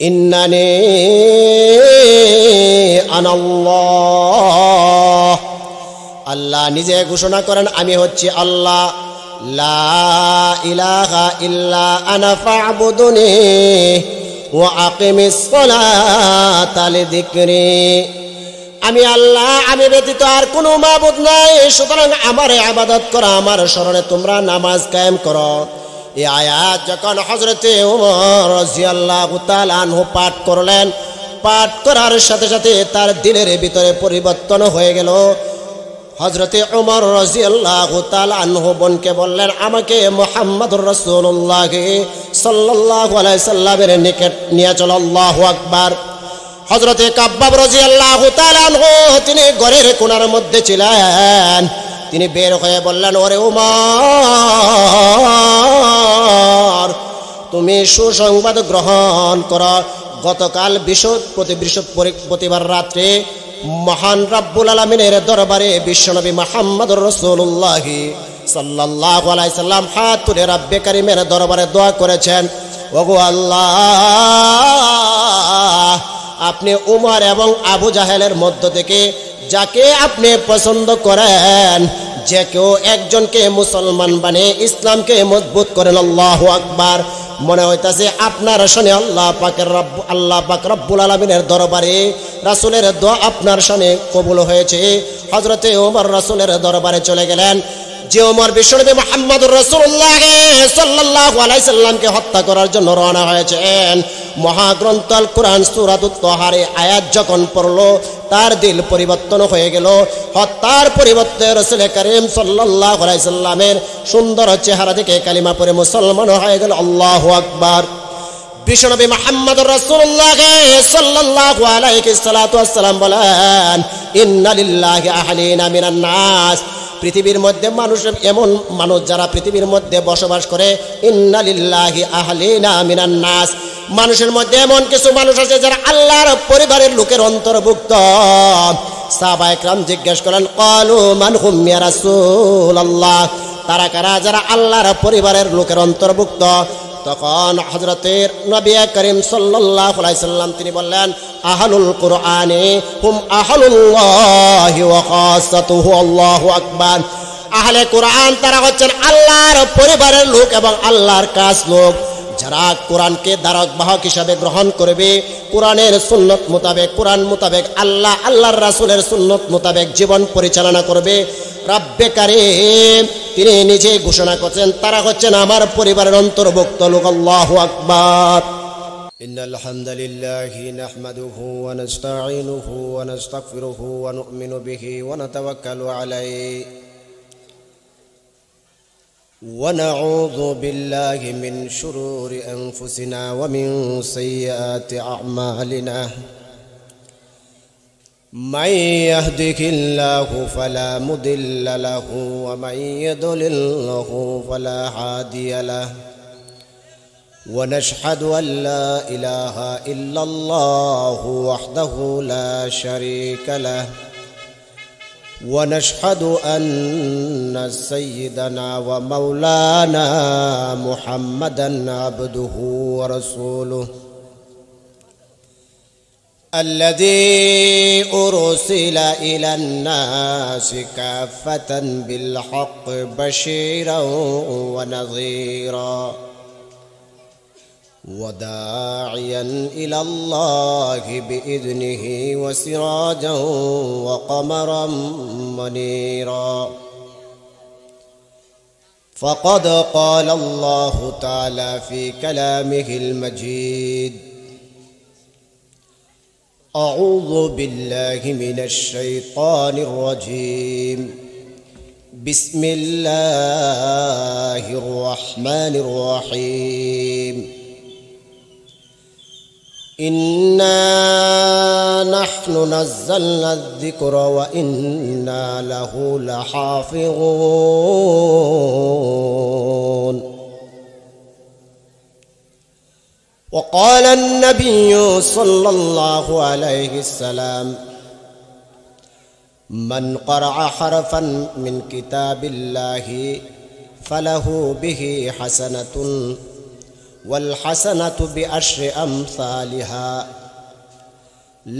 ইন্নানি আনাল্লাহ, আল্লাহ নিজে ঘোষণা করেন আমি হচ্ছি আল্লাহ। লা ইলাহা ইল্লা আনা ফা'বুদুনি ওয়া আকিমিস সালাতা লিযিকরি। আমি আল্লাহ, আমি ব্যতীত আর কোনো মাবুদ নাই, সুতরাং আমার ইবাদত করো, আমার স্মরণে তোমরা নামাজ কায়েম করো। এই আয়াত যখন হযরতে ওমর রাদিয়াল্লাহু তাআলা আনহু পাঠ করলেন, পাঠ করার সাথে সাথে তার দিলের ভিতরে পরিবর্তন হয়ে গেল। হযরতে ওমর রাদিয়াল্লাহু তাআলা আনহু বোনকে বললেন, আমাকে মুহাম্মদুর রাসূলুল্লাহ সাল্লাল্লাহু আলাইহি সাল্লামের নিকট নিয়ে চলো। আল্লাহু আকবার। হযরতে কাব্বাব রাদিয়াল্লাহু তাআলা আনহু তিনি ঘরের কোণার মধ্যে ছিলেন। তিনি বের হয়ে বললেন, ওরে ওমর, তুমি সুসংবাদ গ্রহণ করো। গতকাল বৃহস্পতিবার রাত্রে মহান রব্বুল আলামিনের দরবারে বিশ্বনবী মুহাম্মদুর রাসূলুল্লাহ সাল্লাল্লাহু আলাইহি সাল্লাম হাত তুলে রব্বে কারীমের দরবারে দোয়া করেছেন, ওগো আল্লাহ, আপনি উমর এবং আবু জাহেলের মধ্য থেকে যাকে আপনি পছন্দ করেন, যে কেউ একজনকে মুসলমান বানিয়ে ইসলামকে মজবুত করেন। আল্লাহু আকবার। মনে হইতাছে আপনার শানে আল্লাহ পাক রব্বুল আলামিনের দরবারে রাসূলের দোয়া আপনার শানে কবুল হয়েছে। হযরতে ওমর রাসূলের দরবারে চলে গেলেন। যে ওমর বিশ্বনবী মুহাম্মদুর রাসূলুল্লাহ সাল্লাল্লাহু আলাইহি সাল্লামকে হত্যা করার জন্য রওনা হয়েছেন, মহাগ্রন্থ আল কুরআন সূরাতুত তাহার আয়াত যখন পড়লো, তার দিল পরিবর্তন হয়ে গেল। হত্যার পরিবর্তে রাসূল করিম সাল্লাল্লাহু আলাইহি সাল্লামের সুন্দর চেহারা দেখে কালিমা পড়ে মুসলমান হয়ে গেল। আল্লাহু আকবার। বিশ্বনবী মুহাম্মদুর রাসূলুল্লাহ সাল্লাল্লাহু আলাইহি সাল্লাম বলেন, ইন্না লিল্লাহি আহলিনা মিনান নাস, পৃথিবীর মধ্যে মানুষ এমন মানুষ যারা পৃথিবীর মধ্যে বসবাস করে, ইন্না লিল্লাহি আহলিনা মিনান নাস, মানুষের মধ্যে এমন কিছু মানুষ আছে যারা আল্লাহর পরিবারের লোকের অন্তর্ভুক্ত। সাহাবায়ে কেরাম জিজ্ঞেস করেন, ক্বালু মান হুম ইয়া রাসূলুল্লাহ, তারা কারা যারা আল্লাহর পরিবারের লোকের অন্তর্ভুক্ত? তখন হযরতে নবী করিম সাল্লাল্লাহু আলাইহি সাল্লাম তিনি বললেন, আহলুল কুরআনি হুম আহলুল্লাহি ওয়া খাসাতুহু। আল্লাহু আকবার। আহলে কুরআন তারা হচ্ছেন আল্লাহর পরিবারের লোক এবং আল্লাহর খাস লোক, যারা কোরআনকে ধারক বাহক হিসাবে গ্রহণ করবে, কোরআনের সুন্নত মোতাবেক, কোরআন মোতাবেক, আল্লাহর রাসূলের সুন্নত মোতাবেক জীবন পরিচালনা করবে। রব্বে কারীম তিনি নিজে ঘোষণা করছেন, তারা হচ্ছেন আমার পরিবারের অন্তর্ভুক্ত লোক। আল্লাহু আকবার। ইন্নাল হামদালিল্লাহি নাহমাদুহু ওয়া নাস্তাঈনুহু ওয়া নাস্তাগফিরুহু ওয়া নু'মিনু বিহি ওয়া নাতাওয়াক্কালু আলাইহি ওয়া নাউযু বিল্লাহি মিন শুরুরি আনফুসিনা ওয়া মিন সাইয়্যাতি আ'মালিনা। من يهده الله فلا مضل له ومن يضلله فلا هادي له ونشهد أن لا إله إلا الله وحده لا شريك له ونشهد أن سيدنا ومولانا محمدا عبده ورسوله الذي أرسل إلى الناس كافة بالحق بشيرا ونذيرا وداعيا إلى الله بإذنه وسراجا وقمرا منيرا. فقد قال الله تعالى في كلامه المجيد: أعوذ بالله من الشيطان الرجيم. بسم الله الرحمن الرحيم. إنا نحن نزلنا الذكر وإنا له لحافظون. وقال النبي صلى الله عليه وسلم: من قرأ حرفا من كتاب الله فله به حسنة ওয়াল হাসানাতু বিআশরি আমসালিহা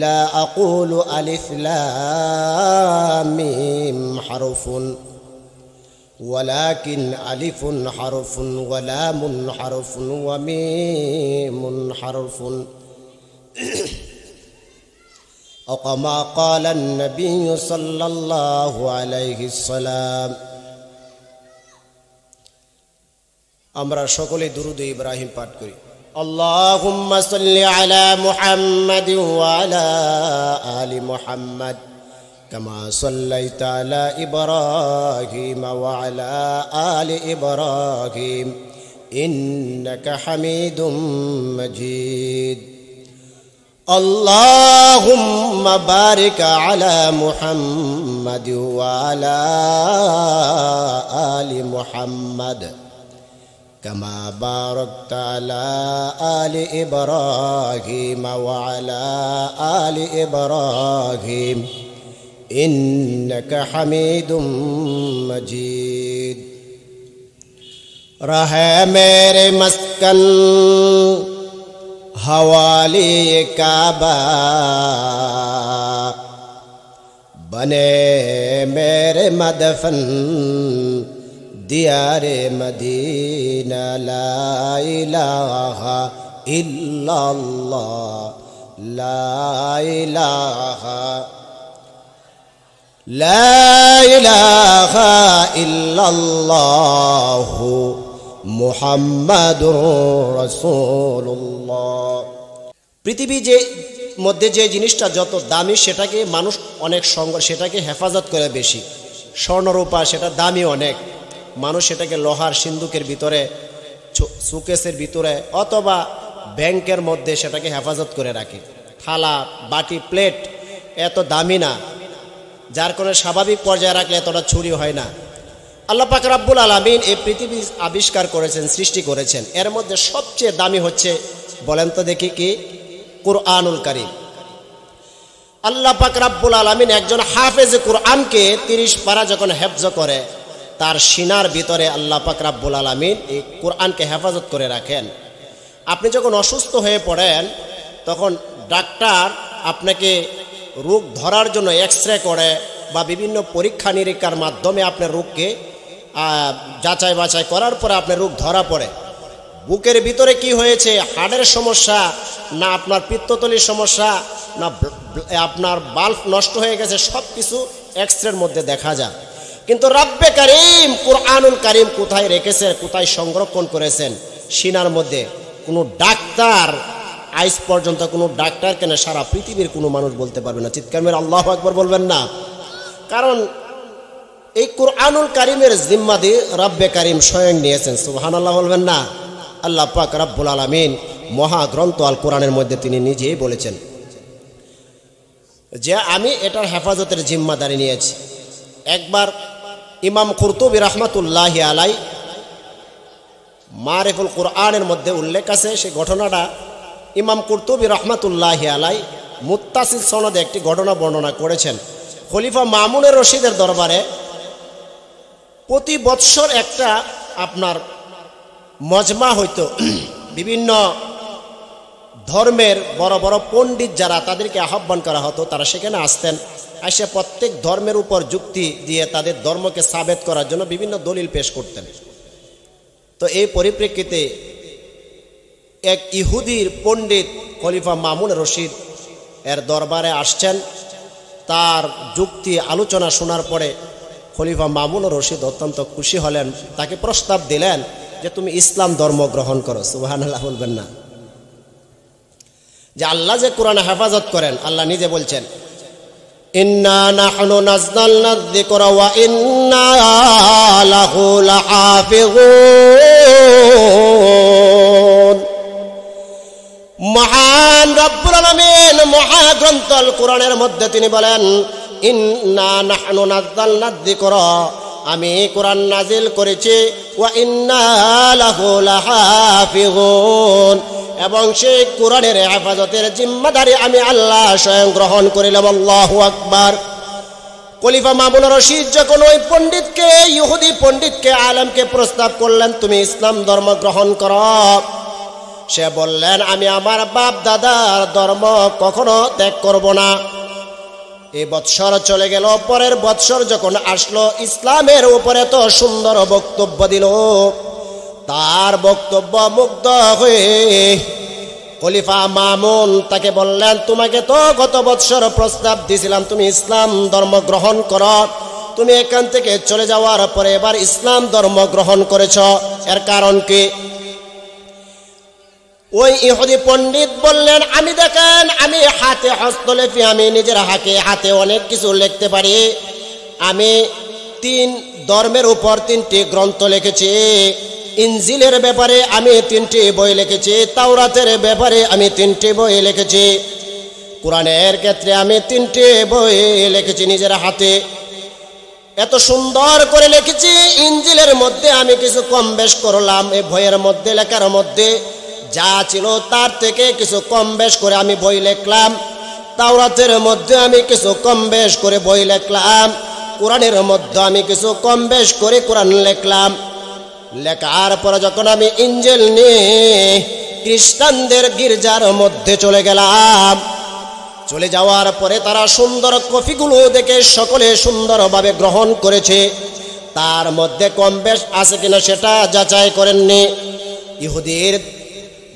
লা আকুলু আলিফ লাম মিম হারফুন ওয়ালাকিন আলিফুন হারফুন ওয়া লামুন হারফুন ওয়া মিমুন হারফুন أو كما قال النبي صلى الله عليه وسلم আমরা সকলে দুরূদ ইব্রাহিম পাঠ করি আল্লাহুম্মা সাল্লি আলা মুহাম্মাদিন ওয়া আলা আলি মুহাম্মাদ কামা সাল্লাইতা আলা ইব্রাহিম ওয়া আলা আলি ইব্রাহিম ইন্নাকা হামিদুম মাজিদ اللهم بارك على محمد وعلى آل محمد كما باركت على آل إبراهيم وعلى آل إبراهيم إنك حميد مجيد رہے میرے مسکن حوالی کعبہ بنے میرے مدفن دیار مدینہ لا الہ الا اللہ لا الہ الا اللہ মুহাম্মাদুর রাসূলুল্লাহ। পৃথিবী যে মধ্যে যে জিনিসটা যত দামি সেটাকে মানুষ অনেক সেটাকে হেফাজত করে বেশি। স্বর্ণরূপা সেটা দামি অনেক, মানুষ সেটাকে লোহার সিন্দুকের ভিতরে, সুকেসের ভিতরে অথবা ব্যাংকের মধ্যে সেটাকে হেফাজত করে রাখে। থালা, বাটি, প্লেট এত দামি না, যার কারণে স্বাভাবিক পর্যায়ে রাখলে এতটা চুরি হয় না। আল্লাহ পাক রব্বুল আলামিন এই পৃথিবী আবিষ্কার করেছেন, সৃষ্টি করেছেন। এর মধ্যে সবচেয়ে দামি হচ্ছে, বলেন তো দেখি কি? কুরআনুল কারীম। আল্লাহ পাক রব্বুল আলামিন একজন হাফেজে কুরআনকে 30 পারা যখন হেফজ করে, তার সিনার ভিতরে আল্লাহ পাক রব্বুল আলামিন এই কুরআনকে হেফাজত করে রাখেন। আপনি যখন অসুস্থ হয়ে পড়েন, তখন ডাক্তার আপনাকে রোগ ধরার জন্য এক্সরে করে বা বিভিন্ন পরীক্ষা নিরীক্ষার মাধ্যমে আপনার রোগকে যাচাই বাছাই করার পরে আপনার রোগ ধরা পড়ে। বুকের ভিতরে কি হয়েছে, হাড়ের সমস্যা না আপনার পিত্তথলির সমস্যা না আপনার বাল্ব নষ্ট হয়ে গেছে, সব কিছু এক্সরের মধ্যে দেখা যায়। কিন্তু রব্বে কারীম কুরআনুল কারীম কোথায় রেখেছেন, কোথায় সংরক্ষণ করেছেন? সিনার মধ্যে। কোনো ডাক্তার, আজ পর্যন্ত কোনো ডাক্তার কেন সারা পৃথিবীর কোনো মানুষ বলতে পারবে না। চিৎকার মেরে আল্লাহু আকবার বলবেন না? কারণ এই কুরআনুল কারীমের জিম্মাদারি রব্বে কারীম স্বয়ং নিয়েছেন। সুবহানাল্লাহ বলবেন না? আল্লাহ পাক রব্বুল আলামিন মহাগ্রন্থ আল কোরআনের মধ্যে তিনি নিজেই বলেছেন যে আমি এটার হেফাজতের জিম্মাদারি নিয়েছি। একবার ইমাম কুরতুবী রাহমাতুল্লাহি আলাইহি মারিফুল কুরআনের মধ্যে উল্লেখ আছে, সেই ঘটনাটা ইমাম কুরতুবী রাহমাতুল্লাহি আলাইহি মুত্তাসিল সনদে একটি ঘটনা বর্ণনা করেছেন। খলিফা মামুনুর রশিদের দরবারে প্রতি বৎসর একটা আপনার মজমা হইতো। বিভিন্ন ধর্মের বড় বড় পণ্ডিত যারা, তাদেরকে আহ্বান করা হতো, তারা সেখানে আসতেন। এসে প্রত্যেক ধর্মের উপর যুক্তি দিয়ে তাদের ধর্মকে সাবেত করার জন্য বিভিন্ন দলিল পেশ করতেন। তো এই পরিপ্রেক্ষিতে এক ইহুদির পণ্ডিত খলিফা মামুনুর রশিদ এর দরবারে আসছেন। তার যুক্তি আলোচনা শোনার পরে খলিফা মামুনুর রশিদ অত্যন্ত খুশি হলেন, তাকে প্রস্তাব দিলেন যে তুমি ইসলাম ধর্ম গ্রহণ করো। সুবহানাল্লাহ বলবেন না? যে আল্লাহ যে কোরআন হেফাজত করেন, আল্লাহ নিজে বলছেন ইন্না নাহনু নাযালনা যিকরা ওয়া ইন্না লাহু লাহাফিজুন। মহান রব্বুল আলামিন মহাগ্রন্থ আল কোরআনের মধ্যে তিনি বলেন ইন্না নাহনু নাযালনা যিকরা, আমি কোরআন নাজিল করেছি, ওয়া ইন্না লাহু লাহাফিজুন, এবং সেই কোরআনের হেফাজতের জিম্মাদারি আমি আল্লাহ স্বয়ং গ্রহণ করিলাম। আল্লাহু আকবার। খলিফা মামুনুর রশিদ যখন ওই পণ্ডিতকে, ইহুদি পণ্ডিতকে, আলেমকে প্রস্তাব করলেন তুমি ইসলাম ধর্ম গ্রহণ করো, সে বললেন, আমি আমার বাপ দাদার ধর্ম কখনো ত্যাগ করব না। এই বৎসর চলে গেল। পরের বৎসর যখন আসলো, ইসলামের উপরে তো সুন্দর বক্তব্য দিল। তার বক্তব্য মুগ্ধ হয়ে খলিফা মামুন তাকে বললেন, তোমাকে তো গত বৎসর প্রস্তাব দিয়েছিলাম তুমি ইসলাম ধর্ম গ্রহণ করো, তুমি এখান থেকে চলে যাওয়ার পরে এবার ইসলাম ধর্ম গ্রহণ করেছ, এর কারণ কি? ওই ইহুদি পণ্ডিত বললেন, আমি দেখেন, আমি হাতে হস্তলিপি, আমি নিজের হাতে অনেক কিছু লিখতে পারি। আমি 3 ধর্মের উপর 3টি গ্রন্থ লিখেছি। ইনজিলের ব্যাপারে আমি 3টি বই লিখেছি, তাওরাতের ব্যাপারে আমি 3টি বই লিখেছি, কোরআনের ক্ষেত্রে আমি 3টি বই লিখেছি নিজের হাতে। এত সুন্দর করে লিখেছি। ইনজিলের মধ্যে আমি কিছু কম বেশ করলাম, এই বইয়ের মধ্যে লেখার মধ্যে যা ছিল তার থেকে কিছু কম বেশ করে আমি বই লিখলাম। তাওরাতের মধ্যে আমি কিছু কম বেশ করে বই লিখলাম, কোরআনের মধ্যে আমি কিছু কম বেশ করে কোরআন লিখলাম। লেখার পরে যখন আমি ইনজিল নিয়ে খ্রিস্টানদের গির্জার মধ্যে চলে গেলাম, চলে যাওয়ার পরে তারা সুন্দর কপিগুলো দেখে সকলে সুন্দরভাবে গ্রহণ করেছে। তার মধ্যে কম বেশ আছে কিনা সেটা যাচাই করেননি। ইহুদির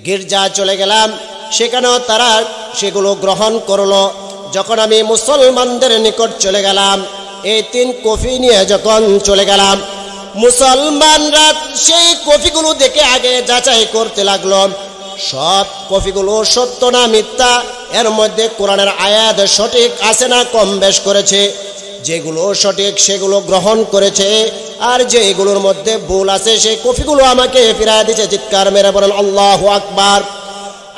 গির্জা চলে গেলাম, সেখানেও তারা সেগুলো গ্রহণ করলো। যখন আমি মুসলমানদের নিকট চলে গেলাম, এই 3 কপি নিয়ে যখন চলে গেলাম, মুসলমানরা সেই কপিগুলো দেখে আগে যাচাই করতে লাগলো, সব কপিগুলো সত্য না মিথ্যা, এর মধ্যে কোরআনের আয়াত সঠিক আছে না কম বেশ করেছে। যেগুলো সঠিক সেগুলো গ্রহণ করেছে, আর যেগুলোর মধ্যে ভুল আছে সেই কপিগুলো আমাকে ফিরিয়ে দিয়েছে। চিৎকার মেরে বলেন আল্লাহু আকবার।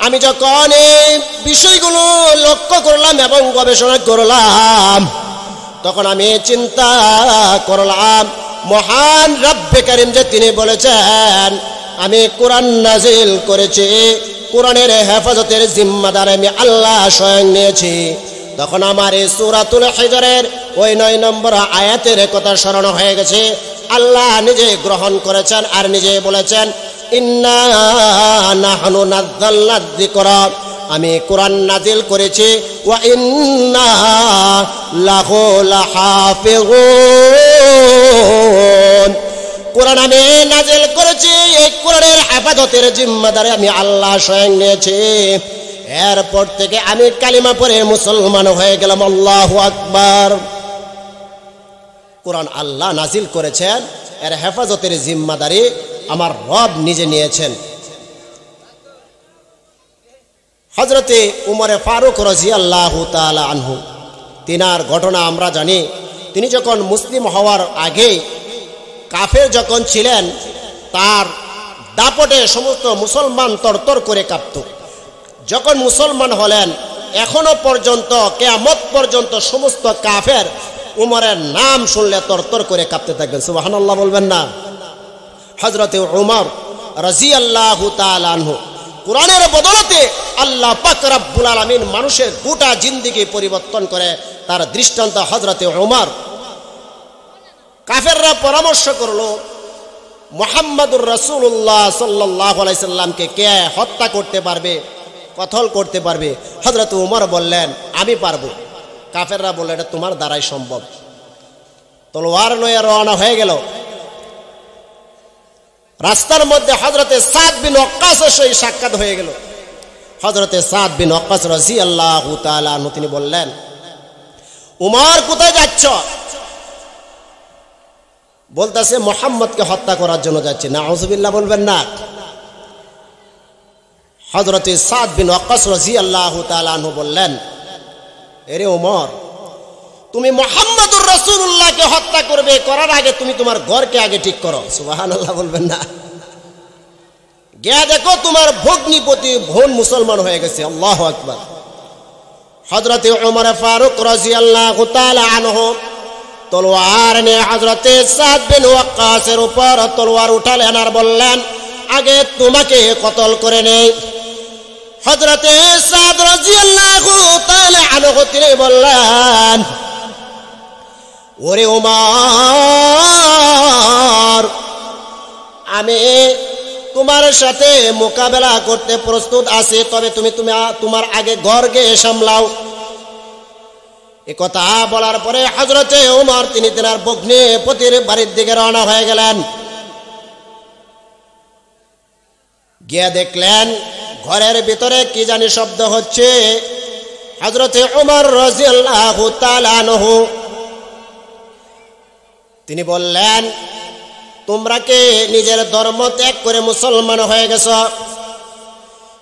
আমি যখন এই বিষয়গুলো লক্ষ্য করলাম এবং গবেষণা করলাম, তখন আমি চিন্তা করলাম, মহান রব্বে কারীম যে তিনি বলেছেন আমি কোরআন নাজিল করেছি, কোরআনের হেফাজতের জিম্মাদার আমি আল্লাহ স্বয়ং নিয়েছি। তখন আমার এই সূরাতুল হিজরের ওই 9 নম্বর আয়াতের কথা স্মরণ হয়ে গেছে। আল্লাহ নিজে গ্রহণ করেছেন আর নিজে বলেছেন, ইন্না নাহনু নাযালনা যিকরা, আমি কোরআন নাজিল করেছি, ওয়া ইন্না লাহু লাহাফিজুন, কোরআন আমি নাজিল করেছি, এই কোরআনের হেফাজতের জিম্মাদারি আমি আল্লাহ স্বয়ং নিয়েছি। এরপর থেকে আমি কালিমা পড়ে মুসলমান হয়ে গেলাম। আল্লাহু আকবার। কোরআন আল্লাহ নাজিল করেছেন, এর হেফাজতের জিম্মাদারি আমার রব নিজে নিয়েছেন। হযরতে উমরে ফারুক রাদিয়াল্লাহু তাআলা আনহু, তিনার ঘটনা আমরা জানি। তিনি যখন মুসলিম হওয়ার আগে কাফের যখন ছিলেন, তার দাপটে সমস্ত মুসলমান তরতর করে কাঁপত। যখন মুসলমান হলেন, এখনো পর্যন্ত কিয়ামত পর্যন্ত সমস্ত কাফের উমরের নাম শুনলে তরতর করে কাঁপতে থাকবেন। সুবহানাল্লাহ বলবেন না? হযরতে উমর রাদিয়াল্লাহু তাআলা আনহু, কোরআনের বদলতে আল্লাহ পাক রব্বুল আলামিন মানুষের গোটা জিন্দেগি পরিবর্তন করে তার দৃষ্টান্ত হযরতে উমর। কাফেররা পরামর্শ করলো, মুহাম্মদুর রাসূলুল্লাহ সাল্লাল্লাহু আলাইহি সাল্লামকে কে হত্যা করতে পারবে, কতল করতে পারবে? হযরত উমর বললেন, আমি পারবো। কাফেররা বলল, এটা তোমার দ্বারাই সম্ভব। তলোয়ার লয়ে রওনা হয়ে গেল। রাস্তার মধ্যে হযরতে সাদ বিন ওয়াক্কাসের সঙ্গে সাক্ষাৎ হয়ে গেল। হযরতে সাদ বিন ওয়াক্কাস রাদিয়াল্লাহু তাআলা আনহু তিনি বললেন, উমর কোথায় যাচ্ছ? বলতেছে, মুহাম্মদকে হত্যা করার জন্য যাচ্ছে। নাউযুবিল্লাহ বলবেন না? হযরতে সাদ বিন ওয়াক্কাস রাদিয়াল্লাহু তাআলা আনহু বললেন, এরে উমর, তুমি মুহাম্মদুর রাসূলুল্লাহকে হত্যা করবে, করার আগে তুমি তোমার ঘরকে আগে ঠিক করো। সুবহানাল্লাহ বলবেন না? গিয়ে দেখো তোমার ভগ্নিপতি বোন মুসলমান হয়ে গেছে। আল্লাহু আকবার। হযরতে উমর ফারুক রাদিয়াল্লাহু তাআলা আনহু তলোয়ার নিয়ে হযরতে সাদ বিন ওয়াক্কাসের উপর তলোয়ার উঠালেন আর বললেন, আগে তোমাকে কতল করে নেই। হযরতে সাদ রাদিয়াল্লাহু তাআলা আনহু তিনি বললেন, ওরে উমর, আমি তোমার সাথে মোকাবেলা করতে প্রস্তুত আছে, তবে তুমি তোমার আগে ঘরকে সামলাও। এ কথা বলার পরে হযরতে ওমর তিনি তেনার ভগ্নিপতির বাড়ির দিকে রওনা হয়ে গেলেন। গিয়ে দেখলেন ঘরের ভিতরে কি জানি শব্দ হচ্ছে। হযরতে ওমর রাদিয়াল্লাহু তাআলা আনহু তিনি বললেন, তোমরা কি নিজের ধর্ম ত্যাগ করে মুসলমান হয়ে গেছো?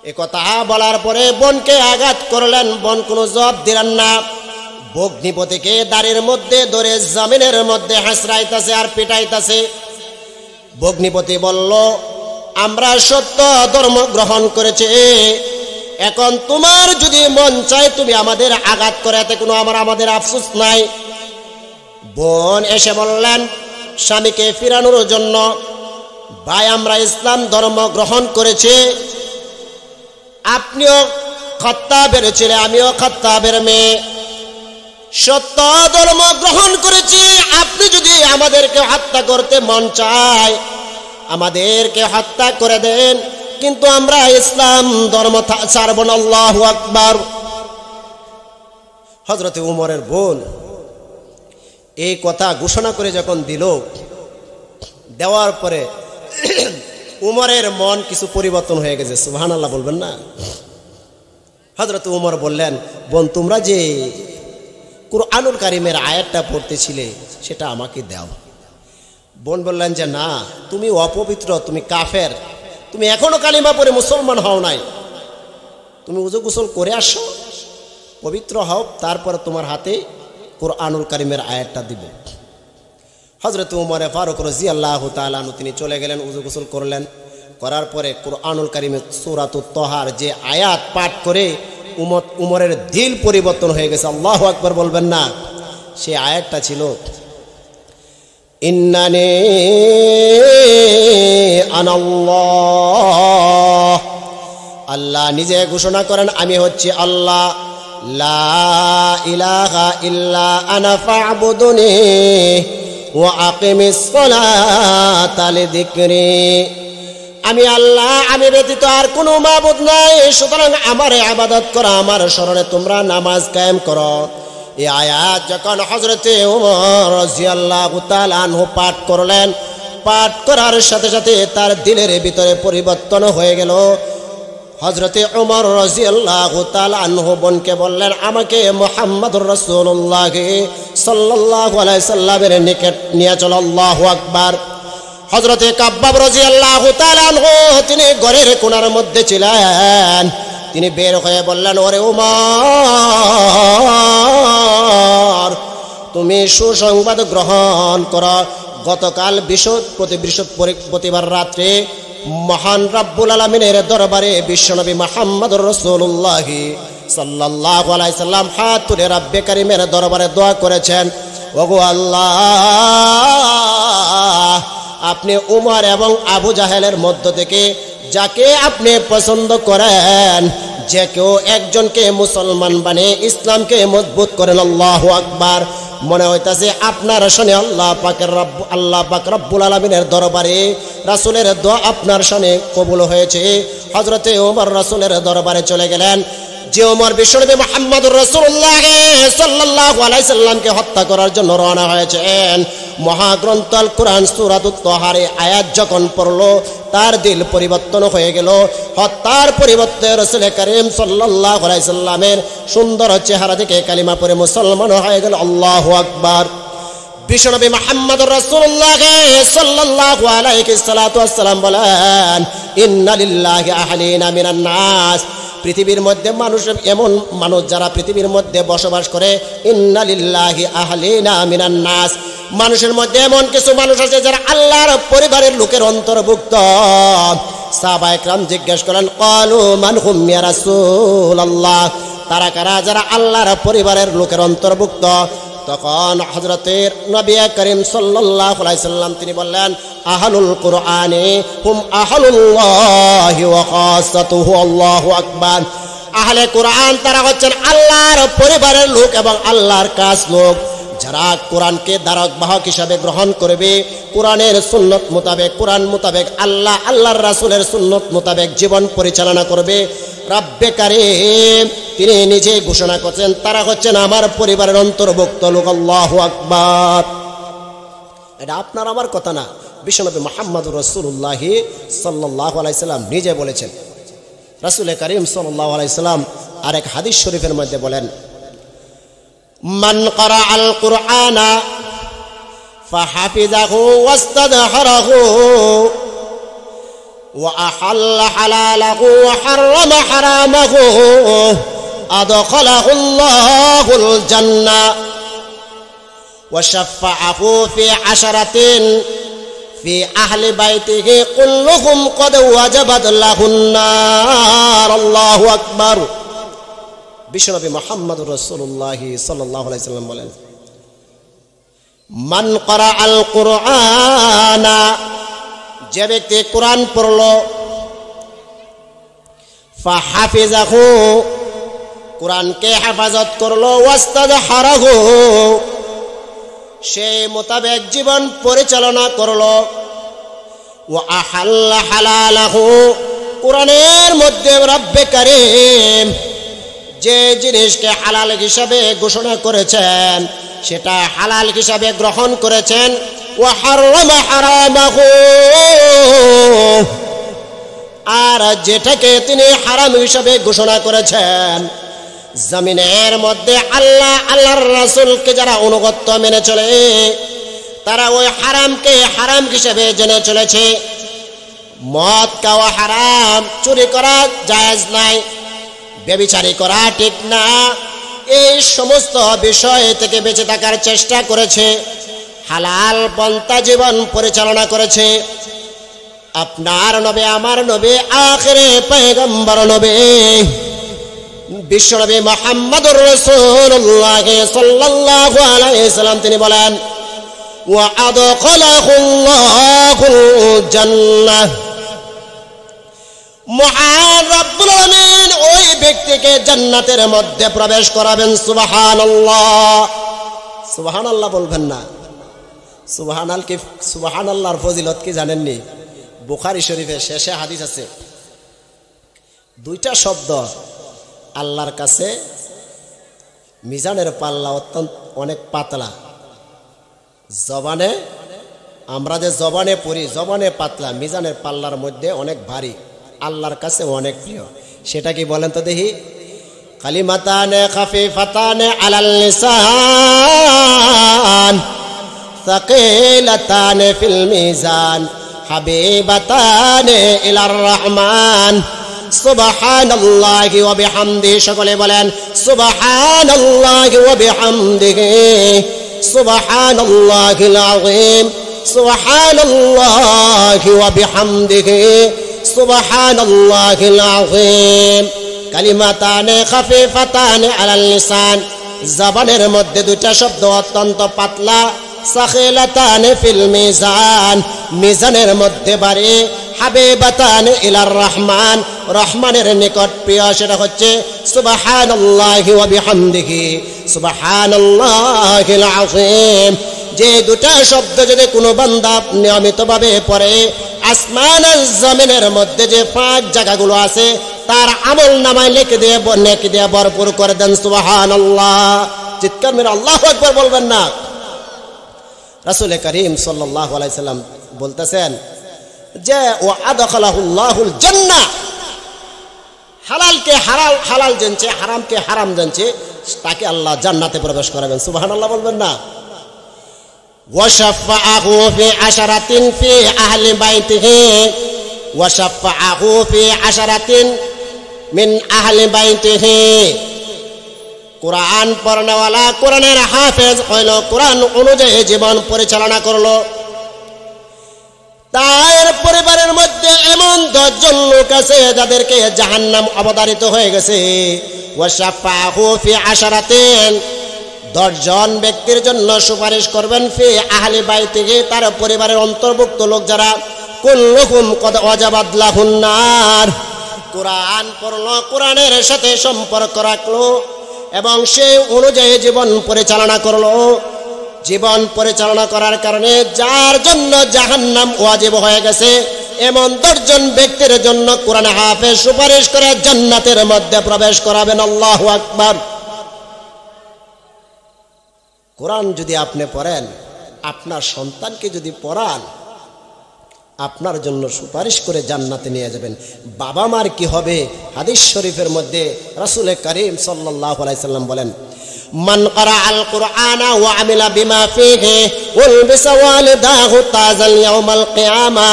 এ কথা বলার পরে বোনকে আঘাত করলেন। বোন কোনো জবাব দিলেন না। ভগ্নিপতিকে দাড়ির মধ্যে ধরে জমিনের মধ্যে হাসরাইতাছে আর পিটাইতাছে। ভগ্নিপতি বলল, আমরা সত্য ধর্ম গ্রহণ করেছি, এখন তোমার যদি মন চায় তুমি আমাদের আঘাত করে, এতে কোনো আমাদের আফসোস নাই। বোন এসে বললেন স্বামীকে ফিরানোর জন্য, ভাই আমরা ইসলাম ধর্ম গ্রহণ করেছি, আপনিও খাত্তাবের ছেলে, আমিও খাত্তাবের মেয়ে, সত্য ধর্ম গ্রহণ করেছি। আপনি যদি আমাদেরকে হত্যা করতে মন চায় আমাদেরকে হত্যা করে দেন, কিন্তু আমরা ইসলাম ধর্ম ছাড়ব না। আল্লাহু আকবার। হযরতে উমরের বোন এই কথা ঘোষণা করে যখন দিল, দেওয়ার পরে উমরের মন কিছু পরিবর্তন হয়ে গেছে। সুবহানাল্লাহ বলবেন না? হযরতে উমর বললেন, বোন তোমরা যে কুরআনুল কারীমের আয়াতটা পড়তেছিলে সেটা আমাকে দাও। বোন বললেন যে না, তুমি অপবিত্র, তুমি কাফের, তুমি এখনো কালিমা পড়ে মুসলমান হও নাই, তুমি উযু গোসল করে আসো, পবিত্র হও, তারপরে তোমার হাতে কুরআনুল কারীমের আয়াতটা দিব। হযরত উমর ফারুক রাদিয়াল্লাহু তাআলা আনহু তিনি চলে গেলেন, উযু গোসল করলেন, করার পরে কুরআনুল কারীমের সূরাতুত তাহার যে আয়াত পাঠ করে উমরের দিল পরিবর্তন হয়ে গেছে। আল্লাহু আকবার বলবেন না? সেই আয়াতটা ছিল, ইন্নানি আনাল্লাহ, আল্লাহ নিজে ঘোষণা করেন আমি হচ্ছি আল্লাহ, লা ইলাহা ইল্লা আনা ফা'বুদুনি ওয়া আকিমিস সালাতা লিযিকরি। আমি আল্লাহ, আমি ব্যতীত আর কোনো মাবুদ নাই, সুতরাং আমার ইবাদত করো, আমার স্মরণে তোমরা নামাজ কায়েম করো। এই আয়াত যখন হযরতে ওমর রাদিয়াল্লাহু তাআলা আনহু পাঠ করলেন, পাঠ করার সাথে সাথে তার দিলের ভিতরে পরিবর্তন হয়ে গেল। হযরতে ওমর রাদিয়াল্লাহু তাআলা আনহু বোনকে বললেন, আমাকে মুহাম্মদুর রাসূলুল্লাহ সাল্লাল্লাহু আলাইহি সাল্লামের নিকট নিয়ে চলো। আল্লাহু আকবার। হযরতে কাব্বাব রাদিয়াল্লাহু তাআলা আনহু তিনি ঘরের কোণার মধ্যে ছিলেন, তিনি বের হয়ে বললেন, ওরে ওমর তুমি সুসংবাদ গ্রহণ করো, গতকাল বৃহস্পতিবার রাত্রে মহান রব্বুল আলামিনের দরবারে বিশ্বনবী মুহাম্মদুর রাসূলুল্লাহ সাল্লাল্লাহু আলাইহি সাল্লাম হাত তুলে রব্বে কারীমের দরবারে দোয়া করেছেন, ওগো আল্লাহ, আপনি উমর এবং আবু জাহেলের মধ্য থেকে যাকে আপনি পছন্দ করেন, যে কেউ একজনকে মুসলমান বানিয়ে ইসলামকে মজবুত করেন। আল্লাহু আকবার। মনে হইতাছে আপনার শানে আল্লাহ পাক রব্বুল আলামিনের দরবারে রাসূলের দোয়া আপনার শানে কবুল হয়েছে। হযরতে ওমর রাসূলের দরবারে চলে গেলেন। যে ওমর বিশ্বনবী মুহাম্মদুর রাসূলুল্লাহ সাল্লাল্লাহু আলাইহি সাল্লামকে হত্যা করার জন্য রওনা হয়েছেন, মহাগ্রন্থ আল কুরআন সূরাতুত তাহার আয়াত যখন পড়লো তার দিল পরিবর্তন হয়ে গেল। হত্যার পরিবর্তে রাসূল করিম সাল্লাল্লাহু আলাইহি সাল্লামের সুন্দর চেহারা দেখে কালিমা পড়ে মুসলমান হয়ে গেল। আল্লাহু আকবার। বিশ্বনবী মুহাম্মদুর রাসূলুল্লাহ সাল্লাল্লাহু আলাইহি সাল্লাতু ওয়াসসালাম বলেন, ইন্না লিল্লাহি আহলিনা মিনান নাস, পৃথিবীর মধ্যে মানুষ এমন মানুষ যারা পৃথিবীর মধ্যে বসবাস করে, ইন্না লিল্লাহি আহলিনা মিনান নাস, মানুষের মধ্যে এমন কিছু মানুষ আছে যারা আল্লাহর পরিবারের লোকের অন্তর্ভুক্ত। সাহাবায়ে কেরাম জিজ্ঞেস করেন, ক্বালু মান হুম ইয়া রাসূলুল্লাহ, তারা কারা যারা আল্লাহর পরিবারের লোকের অন্তর্ভুক্ত? তখন হযরতে নবী করিম সাল্লাল্লাহু আলাইহি সাল্লাম তিনি বললেন, আহলুল কুরআনি হুম আহলুল্লাহি ওয়া খাসাতুহু। আল্লাহু আকবার। আহলে কুরআন তারা হচ্ছেন আল্লাহর পরিবারের লোক এবং আল্লাহর খাস লোক। যারা কোরআনকে ধারক বাহক হিসাবে গ্রহণ করবে, কোরআনের সুন্নত মোতাবেক, কোরআন মোতাবেক, আল্লাহর রাসূলের সুন্নত মোতাবেক জীবন পরিচালনা করবে, রব্বে কারীম তিনি নিজে ঘোষণা করছেন তারা হচ্ছেন আমার পরিবারের অন্তর্ভুক্ত লোক। আল্লাহু আকবার। এটা আপনার আমার কথা না, বিশ্বনবী মুহাম্মদুর রাসূলুল্লাহ সাল্লাল্লাহু আলাইহি সাল্লাম নিজে বলেছেন। রাসূল করিম সাল্লাল্লাহু আলাইহি সাল্লাম আরেক হাদিস শরীফের মধ্যে বলেন, মান ক্বারা আল কুরআনা ফাহাফিযাহু ওয়াস্তাদহারাহু ওয়া আহাল্লা হালালাহু ওয়া হারামা হারামাহু আদখালাহুল্লাহুল জান্নাহ ওয়া শাফাআহু ফি আশরাতিন ফি আহলি বাইতিহি কুল্লুহুম ক্বাদ ওয়াজাবাত লাহুন নার। আল্লাহু আকবার। বিশ্বনবী মুহাম্মদুর রাসূলুল্লাহ সাল্লাল্লাহু আলাইহি সাল্লাম বলেন, মান ক্বারা আল কুরআনা যে ব্যক্তি কোরআন পড়লো, ফাহাফিযাহু কোরআনকে হেফাজত করলো, ওয়াস্তাদহারাহু সেই মোতাবেক জীবন পরিচালনা করলো, ওয়া আহাল্লা হালালাহু কোরআনের মধ্যে রব্বে কারীম যে জিনিসকে হালাল হিসাবে ঘোষণা করেছেন সেটা হালাল হিসাবে গ্রহণ করেছেন, ওয়া হারামা হারামাহু আর যেটাকে তিনি হারাম হিসাবে ঘোষণা করেছেন, জমিনের মধ্যে আল্লাহর রাসূলকে যারা অনুগত্য মেনে চলে তারা ওই হারামকে হারাম হিসাবে জেনে চলেছে। মদ খাওয়া হারাম, চুরি করা জায়েজ নাই, ব্যভিচারী করা ঠিক না, এই সমস্ত বিষয় থেকে বেঁচে থাকার চেষ্টা করেছে, হালাল পন্থা জীবন পরিচালনা করেছে। আপনার নবী, আমার নবী, আখিরে পয়গম্বর নবী বিশ্বনবী মুহাম্মদুর রাসূলুল্লাহ সাল্লাল্লাহু আলাইহি সাল্লাম তিনি বলেন, ওয়া আদখালাহুল্লাহুল জান্নাহ মহান রব্বুল আলামিন ওই ব্যক্তিকে জান্নাতের মধ্যে প্রবেশ করাবেন। সুবহানাল্লাহ। সুবহানাল্লাহ বলবেন না? সুবহানাল্লাহর ফজিলত কি জানেননি? বুখারী শরীফের শেষে হাদিস আছে, দুইটা শব্দ আল্লাহর কাছে মিজানের পাল্লা অত্যন্ত অনেক পাতলা, জবানে আমরা যে জবানে পড়ি জবানে পাতলা, মিজানের পাল্লার মধ্যে অনেক ভারী, আল্লাহর কাছে অনেক প্রিয়। সেটা কি বলেন তো দেখি? কালিমাতানে খাফিফাতানে আলাল লিসান সাকিলাতানে ফিল মিজান হাবিবাতানে ইলার রহমান। সুবহানাল্লাহি ওয়া বিহামদিহি, সকলে বলেন সুবহানাল্লাহি ওয়া বিহামদিহি, সুবহানাল্লাহিল আযীম, সুবহানাল্লাহি ওয়া বিহামদিহি, সুবহানাল্লাহিল আযীম। কালিমাতানে খাফিফাতানে আলাল লিসান, জবানের মধ্যে দুইটা শব্দ অত্যন্ত পাতলা, সাকিলাতানে ফিল মিজান, মিজানের মধ্যে ভারী, হাবিবাতানে ইলার রহমান, রহমানের নিকট প্রিয়, সেটা হচ্ছে সুবহানাল্লাহি ওয়া বিহামদিহি, সুবহানাল্লাহিল আযীম। যে দুটা শব্দ যদি কোনো বান্দা নিয়মিতভাবে পড়ে, আসমান আর জমিনের মধ্যে যে পাঁচ জায়গাগুলো আছে তার আমল নামায় লিখে দিয়ে নেকি দিয়ে ভরপুর করে দেন। সুবহানাল্লাহ। চিৎকার মেরে আল্লাহু আকবার বলবেন না? রাসূল করিম সাল্লাল্লাহু আলাইহি সাল্লাম বলতেছেন যে ওয়া আদখালাহুল্লাহুল জান্নাহ, হালালকে হালাল জানছে, হারামকে হারাম জানছে, তাকে আল্লাহ জান্নাতে প্রবেশ করাবেন। সুবহানাল্লাহ বলবেন না? ওয়া শাফাআহু ফি আশরাতিন ফি আহলি বাইতিহি, ওয়া শাফাআহু ফি আশরাতিন মিন আহলি বাইতিহি। কোরআন পড়নেওয়ালা, কোরআনের হাফেজ হইল, কোরআন অনুযায়ী জীবন পরিচালনা করলো, তার পরিবারের মধ্যে এমন 10 জন লোক আছে যাদেরকে জাহান্নাম অবধারিত হয়ে গেছে। ওয়া শাফাআহু ফি আশরাতিন, 10 জন ব্যক্তির জন্য সুপারিশ করবেন, ফি আহলি বাইতিহি, তার পরিবারের অন্তর্ভুক্ত লোক যারা, কুল্লুহুম ক্বাদ ওয়াজাবাত লাহুন নার। কোরআন পড়লো, কোরআনের সাথে সম্পর্ক রাখলো এবং সেই অনুযায়ী জীবন পরিচালনা করলো, জীবন পরিচালনা করার কারণে যার জন্য জাহান্নাম ওয়াজিব হয়ে গেছে এমন 10 জন ব্যক্তির জন্য কোরআন হাফেজ সুপারিশ করে জান্নাতের মধ্যে প্রবেশ করাবেন। আল্লাহু আকবার। কোরআন যদি আপনি পড়েন, আপনার সন্তানকে যদি পড়ান, আপনার জন্য সুপারিশ করে জান্নাতে নিয়ে যাবেন। বাবা মার কি হবে? হাদিস শরীফের মধ্যে রাসূল করিম সাল্লাল্লাহু আলাইহি সাল্লাম বলেন, মান ক্বারাআল কুরআনা ওয়া আমিলা বিমা ফীহি উলবিসা ওয়ালিদাহু তাজাল ইয়াউমাল কিয়ামা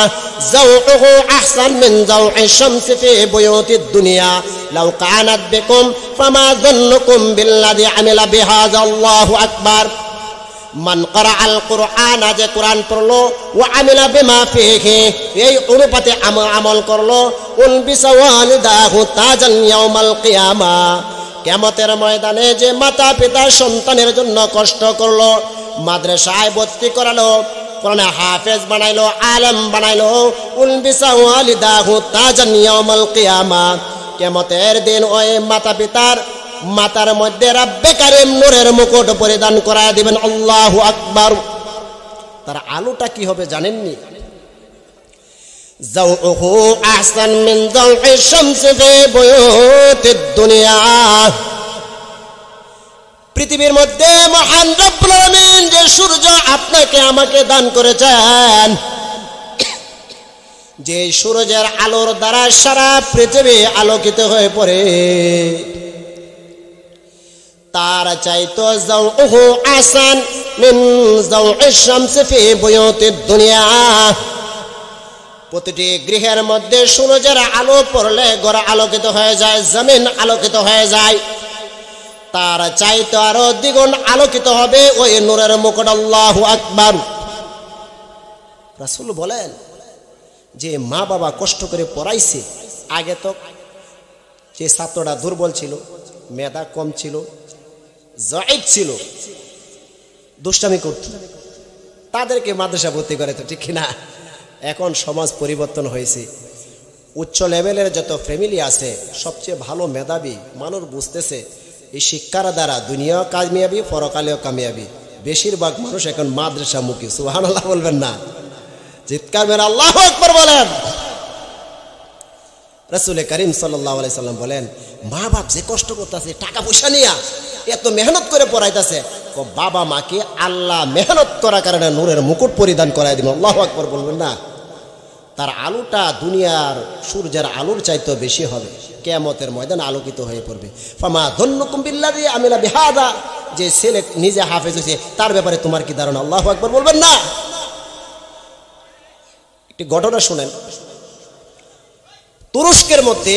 যাওউহু আহসান মিন যাওইশ শামসি ফি বুয়ুতিদ দুনিয়া লাউ কানাত বিকুম ফামা যান্নুকুম বিল্লাযী আমিলা বিহাযা। আল্লাহু আকবার। মান ক্বারাআল কুরআনা, যে কোরআন পড়লো, ওয়া আমিলা বিমা ফীহি, এই অনুপাতে আমল করলো, উলবিসা ওয়ালিদাহু তাজাল ইয়াউমাল কিয়ামা, কিয়ামতের ময়দানে যে মাতা পিতা সন্তানের জন্য কষ্ট করলো, মাদ্রাসায় ভর্তি করালো, কোরআনে হাফেজ বানাইলো, আলেম বানাইলো, উলবিসা ওয়ালিদাহু তাজান ইয়াউমাল কিয়ামা, কিয়ামতের দিন ওই মাতা পিতার মাতার মধ্যে রব্বে কারীম নূরের মুকুট পরিধান করায় দিবেন। আল্লাহু আকবার। তার আলোটা কি হবে জানেননি? যাওউহু আহসান মিন যাওইশ শামসি ফি বুয়ুতিদ দুনিয়া। পৃথিবীর মধ্যে মহান রব্বুল আলামিন যে সূর্য আপনাকে আমাকে দান করেছেন, যে সূর্যের আলোর দ্বারা সারা পৃথিবী আলোকিত হয়ে পড়ে, তার চাইতো যাওউহু আহসান মিন যাওইশ শামসি ফি বুয়ুতিদ দুনিয়া। প্রতিটি গৃহের মধ্যে সূর্যের আলো পড়লে ঘর আলোকিত হয়ে যায়, জমিন আলোকিত হয়ে যায়, তার চাইতে আরো দ্বিগুণ আলোকিত হবে ওই নূরের মুকুট। আল্লাহু আকবার। রাসূল বলেন যে মা বাবা কষ্ট করে পড়াইছে, আগে তো যে ছাত্রটা দুর্বল ছিল, মেধা কম ছিল, জয়েব ছিল, দুষ্টামি করত, তাদেরকে মাদ্রাসা ভর্তি করে, তো ঠিক কিনা? এখন সমাজ পরিবর্তন হয়েছে, উচ্চ লেভেলের যত ফ্যামিলি আছে, সবচেয়ে ভালো মেধাবী মানুষ বুঝতেছে এই শিক্ষার দ্বারা দুনিয়াও কামিয়াবি, পরকালেও কামিয়াবি। বেশিরভাগ মানুষ এখন মাদ্রাসামুখী। সুবহানাল্লাহ বলবেন না? চিৎকার মেরে আল্লাহু আকবার বলেন। রাসূল করিম সাল্লাল্লাহু আলাইহি সাল্লাম বলেন, মা বাপ যে কষ্ট করতেছে, টাকা পয়সা নিয়ে এত মেহনত করে পড়াইতেছে, বাবা মাকে আল্লাহ মেহনত করার কারণে নূরের মুকুট পরিধান করাই দিবেন। আল্লাহু আকবার বলবেন না? তার আলোটা দুনিয়ার সূর্যের আলোর চাইতে বেশি হবে, কিয়ামতের ময়দানে আলোকিত হয়ে পড়বে। ফামা যান্নুকুম বিল্লাযী আমিলা বিহাযা, যে ছেলে নিজে হাফেজ হয়েছে, তার ব্যাপারে তোমার কি ধারণা? আল্লাহু আকবার বলবেন না? একটি ঘটনা শুনেন। তুরস্কের মধ্যে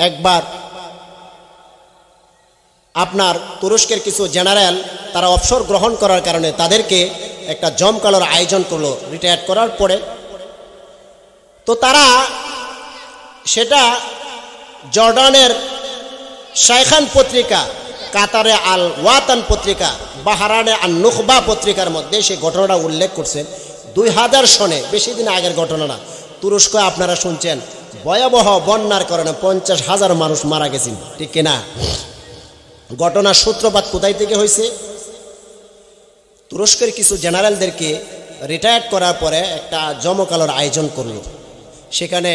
একবার আপনার তুরস্কের কিছু জেনারেল তারা অবসর গ্রহণ করার কারণে তাদেরকে একটা জমকালোর আয়োজন করলো রিটায়ার করার পরে। তো তারা সেটা জর্ডানের শাইখান পত্রিকা, কাতারে আল ওয়াতান পত্রিকা, বাহরানে আন নুখবা পত্রিকার মধ্যে সেই ঘটনাটা উল্লেখ করছেন। 2000 সনে, বেশি দিন আগের ঘটনা না। তুরস্ক আপনারা শুনছেন ভয়াবহ বন্যার কারণে 50,000 মানুষ মারা গেছেন, ঠিক কিনা? ঘটনার সূত্রপাত কোথায় থেকে হয়েছে? তুরস্কের কিছু জেনারেলদেরকে রিটায়ার করার পরে একটা জমকালোর আয়োজন করলো। সেখানে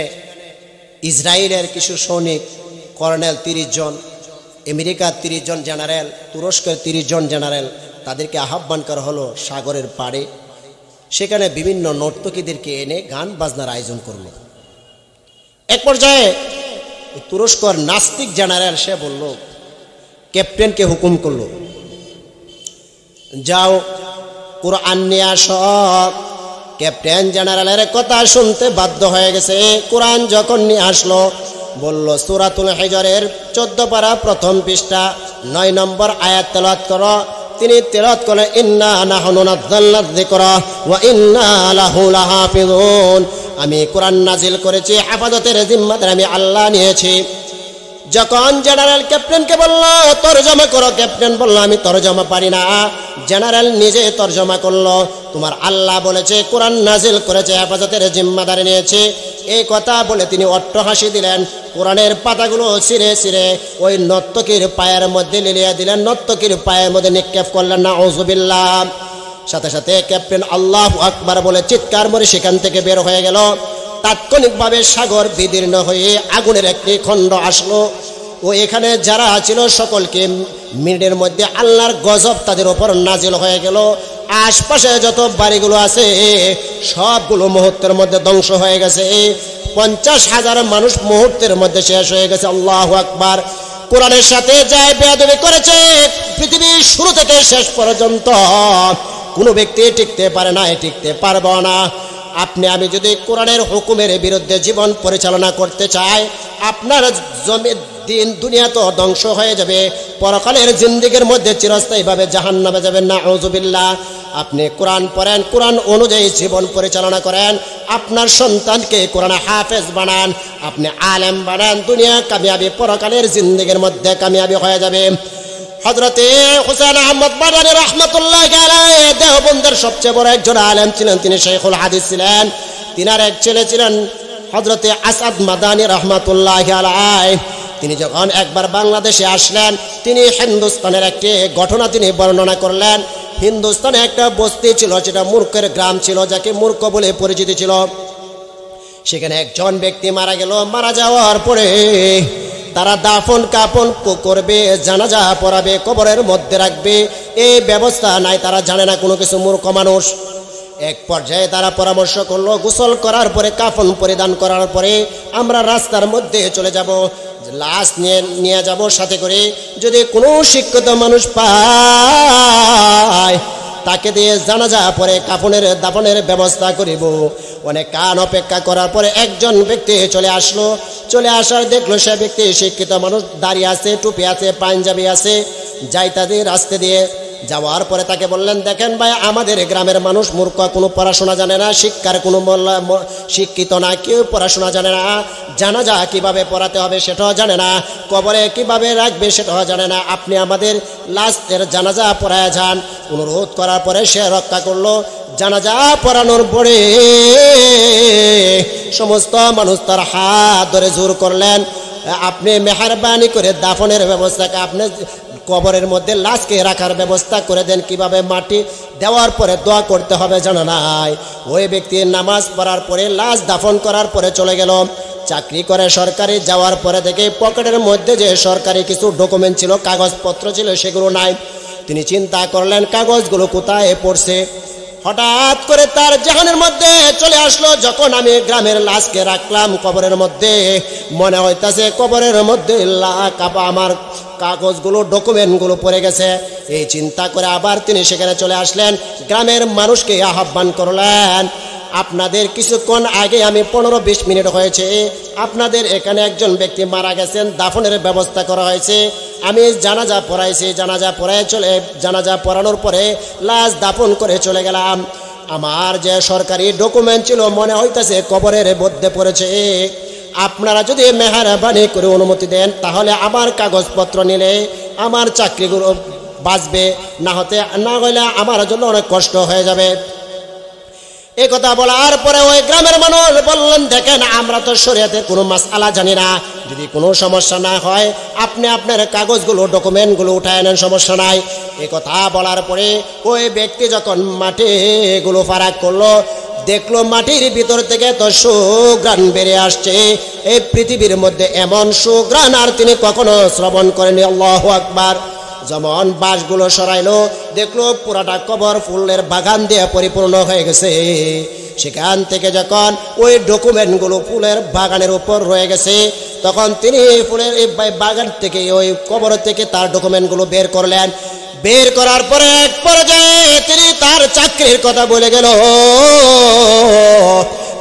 ইসরায়েলের কিছু সৈনিক, কর্নেল 30 জন, আমেরিকার 30 জন জেনারেল, তুরস্কের 30 জন জেনারেল, তাদেরকে আহ্বান করা হলো সাগরের পাড়ে। সেখানে বিভিন্ন নর্তকীদেরকে এনে গান বাজনার আয়োজন করলো। এক পর্যায়ে তুরস্কর নাস্তিক জেনারেল সে বলল, ক্যাপ্টেনকে হুকুম করলো, যাও কুরআন নিয়ে আসো। ক্যাপ্টেন জেনারেলের কথা শুনতে বাধ্য হয়ে গেছে। কুরআন যখন নিয়ে আসলো, বলল সূরাতুল হিজরের 14 পারা প্রথম পৃষ্ঠা 9 নম্বর আয়াত তেলাওয়াত করো। তিনি তেলাওয়াত করলেন, ইন্না নাহনু নাযালনা যিকরা ওয়া ইন্না লাহু লাহাফিজুন। আমি কোরআন নাজিল করেছি, হেফাজতের জিম্মাদার আমি আল্লাহ নিয়েছি। যখন জেনারেল ক্যাপ্টেনকে বলল তরজমা করো, ক্যাপ্টেন বলল আমি তরজমা পারি না। জেনারেল নিজে তরজমা করলো, তোমার আল্লাহ বলেছে কোরআন নাজিল করেছে, হেফাজতের জিম্মাদারি নিয়েছে, এই কথা বলে তিনি অট্টহাসি দিলেন, কোরআনের পাতাগুলো ছিঁড়ে ছিঁড়ে ওই নর্তকীর পায়ের মধ্যে লিলিয়ে দিলেন, নর্তকীর পায়ের মধ্যে নিক্ষেপ করলেন। নাউযুবিল্লাহ। সাথে সাথে ক্যাপ্টেন আল্লাহু আকবার বলে চিৎকার করে সেখান থেকে বের হয়ে গেল। তাৎক্ষণিকভাবে সাগর বিদীর্ণ হয়ে আগুনের একটি খণ্ড আসলো। ও এখানে যারা ছিল সকলকে মিনিটের মধ্যে আল্লাহর গজব তাদের উপর নাজিল হয়ে গেল। আশপাশে যত বাড়িগুলো আছে সবগুলো মুহূর্তের মধ্যে ধ্বংস হয়ে গেছে। 50,000 মানুষ মুহূর্তের মধ্যে শেষ হয়ে গেছে। আল্লাহু আকবার। কোরআনের সাথে যায় বেয়াদবি করেছে পৃথিবীর শুরু থেকে শেষ পর্যন্ত কোনো ব্যক্তি টিকতে পারে না, টিকতে পারবো না। আপনি আমি যদি কোরআনের হুকুমের বিরুদ্ধে জীবন পরিচালনা করতে চাই, আপনার জমি দিন দুনিয়া তো ধ্বংস হয়ে যাবে, পরকালের জিন্দেগির মধ্যে চিরস্থায়ীভাবে জাহান্নামে যাবেন। নাউযুবিল্লাহ। আপনি কোরআন পড়েন, কোরআন অনুযায়ী জীবন পরিচালনা করেন, আপনার সন্তানকে কোরআন হাফেজ বানান, আপনি আলেম বানান, দুনিয়া কামিয়াবি, পরকালের জিন্দেগির মধ্যে কামিয়াবি হয়ে যাবে। হযরতে হুসাইন আহমদ মাদানী রাহমাতুল্লাহি আলাইহি দেওবন্দের সবচেয়ে বড় একজন আলেম ছিলেন, তিনি শাইখুল হাদিস ছিলেন। তিনার এক ছেলে ছিলেন হযরতে আসাদ মাদানী রাহমাতুল্লাহি আলাইহি। তিনি যখন একবার বাংলাদেশে আসলেন, তিনি হিন্দুস্তানের একটি ঘটনা তিনি বর্ণনা করলেন। হিন্দুস্তানে একটা বস্তি ছিল, যেটা মূর্খের গ্রাম ছিল, যাকে মূর্খ বলে পরিচিতি ছিল। সেখানে একজন ব্যক্তি মারা গেল। মারা যাওয়ার পরে তারা দাফন কাফন করবে, জানাজা পড়াবে, কবরের মধ্যে রাখবে, এই ব্যবস্থা নাই, তারা জানে না কোনো কিছু, মূর্খ মানুষ। এক পর্যায়ে তারা পরামর্শ করলো, গোসল করার পরে, কাফন পরিধান করার পরে আমরা রাস্তার মধ্যে চলে যাব, লাশ নিয়ে যাব সাথে করে, যদি কোনো শিক্ষিত মানুষ পায় তাকে দিয়ে জানাজা পরে কাফনের দাফনের ব্যবস্থা করিব। অনেক কান অপেক্ষা করার পরে একজন ব্যক্তি চলে আসলো। চলে আসার দেখলো সে ব্যক্তি শিক্ষিত মানুষ, দাঁড়িয়ে আছে, টুপি আছে, পাঞ্জাবি আছে, যাইতাদি রাস্তা দিয়ে যাওয়ার পরে তাকে বললেন, দেখেন ভাই, আমাদের গ্রামের মানুষ মূর্খ, কোনো পড়াশোনা জানে না, শিক্ষার কোনো শিক্ষিত না, কেউ পড়াশোনা জানে না, জানাজা কিভাবে পড়াতে হবে সেটাও জানে না, কবরে কিভাবে রাখবে সেটাও জানে না, আপনি আমাদের লাশের জানাজা পড়ায় যান। অনুরোধ করার পরে সে রক্ষা করলো। জানাজা পড়ানোর পরে সমস্ত মানুষ তার হাত ধরে জোর করলেন, আপনি মেহেরবানি করে দাফনের ব্যবস্থাকে, আপনি কবরের মধ্যে লাশকে রাখার ব্যবস্থা করে দেন, কিভাবে মাটি দেওয়ার পরে দোয়া করতে হবে জানা নাই। ওই ব্যক্তি নামাজ পড়ার পরে লাশ দাফন করার পরে চলে গেল। চাকরি করে সরকারি, যাওয়ার পরে দেখে পকেটের মধ্যে যে সরকারি কিছু ডকুমেন্ট ছিল, কাগজপত্র ছিল, সেগুলো নাই। তিনি চিন্তা করলেন কাগজগুলো কোথায় পড়ছে। হঠাৎ করে তার জাহানের মধ্যে চলে আসলো, যখন আমি গ্রামের লাশকে রাখলাম কবরের মধ্যে, মনে হইতাছে কবরের মধ্যে আমার কাগজগুলো, ডকুমেন্টগুলো পড়ে গেছে। এই চিন্তা করে আবার তিনি সেখানে চলে আসলেন, গ্রামের মানুষকে আহ্বান করলেন, আপনাদের কিছুক্ষণ আগে আমি 15-20 মিনিট হয়েছে, আপনাদের এখানে একজন ব্যক্তি মারা গেছেন, দাফনের ব্যবস্থা করা হয়েছে, আমি জানাজা পড়াইছি, জানাজা পড়ানোর পরে লাশ দাফন করে চলে গেলাম। আমার যে সরকারি ডকুমেন্ট ছিল মনে হইতেছে কবরের মধ্যে পড়েছে। আপনারা যদি মেহেরবানি করে অনুমতি দেন তাহলে আমার কাগজপত্র নিলে আমার চাকরিগুলো বাঁচবে, না হলে আমার জন্য অনেক কষ্ট হয়ে যাবে। এই কথা বলার পরে ওই গ্রামের মানুষ বললেন, দেখেন, আমরা তো শরীয়তের কোনো মাসআলা জানি না, যদি কোনো সমস্যা না হয় আপনি আপনার কাগজগুলো, ডকুমেন্টগুলো উঠায় নেন, সমস্যা নাই। এই কথা বলার পরে ওই ব্যক্তি যখন মাটিগুলো ফারাক করলো, দেখলো মাটির ভিতর থেকে তো সুঘ্রাণ বেরিয়ে আসছে। এই পৃথিবীর মধ্যে এমন সুঘ্রাণ আর তিনি কখনো শ্রবণ করেনি। আল্লাহু আকবার। যেমন বাঁশগুলো সরাইলো, দেখলো পুরাটা কবর ফুলের বাগান দিয়ে পরিপূর্ণ হয়ে গেছে। সেখান থেকে যখন ওই ডকুমেন্টগুলো ফুলের বাগানের উপর রয়ে গেছে, তখন তিনি ফুলের এই বাগান থেকে, ওই কবর থেকে তার ডকুমেন্টগুলো বের করলেন। বের করার পরে এক পর্যায়ে তিনি তার চাকরির কথা বলে গেল।